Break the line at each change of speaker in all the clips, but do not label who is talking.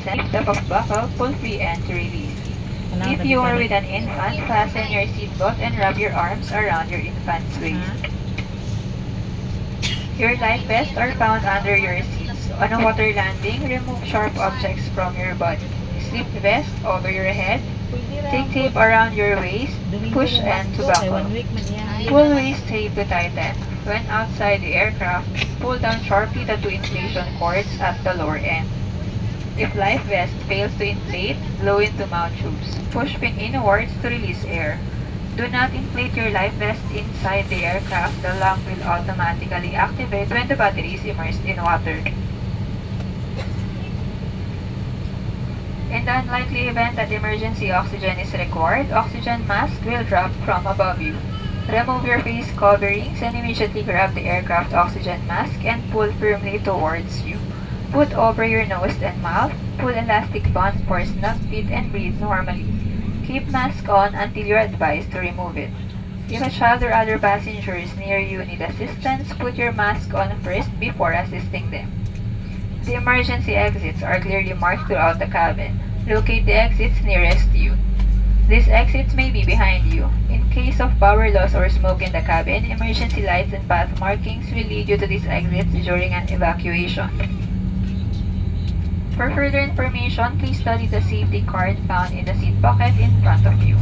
Step of buckle, pull free and to release. If you are with an infant, fasten your seatbelt and wrap your arms around your infant's waist. Your life vests are found under your seats. On a water landing, remove sharp objects from your body. Slip vest over your head. Take tape around your waist. Push and to buckle. Pull waist tape to tighten. When outside the aircraft, pull down sharply the two inflation cords at the lower end. If life vest fails to inflate, blow into mouth tubes. Push pin inwards to release air. Do not inflate your life vest inside the aircraft. The lock will automatically activate when the battery is immersed in water. In the unlikely event that emergency oxygen is required, oxygen mask will drop from above you. Remove your face coverings and immediately grab the aircraft oxygen mask and pull firmly towards you. Put over your nose and mouth. Pull elastic bands for snug fit and breathe normally. Keep mask on until you're advised to remove it. If a child or other passengers near you need assistance, put your mask on first before assisting them. The emergency exits are clearly marked throughout the cabin. Locate the exits nearest you. These exits may be behind you. In case of power loss or smoke in the cabin, emergency lights and path markings will lead you to these exits during an evacuation. For further information, please study the safety card found in the seat pocket in front of you.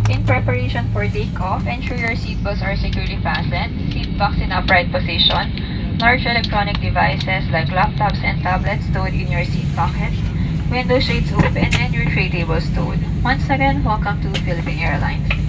In preparation for takeoff, ensure your seatbelts are securely fastened, seat backs in upright position, large electronic devices like laptops and tablets stowed in your seat pockets, window shades open, and your tray table stowed. Once again, welcome to Philippine Airlines.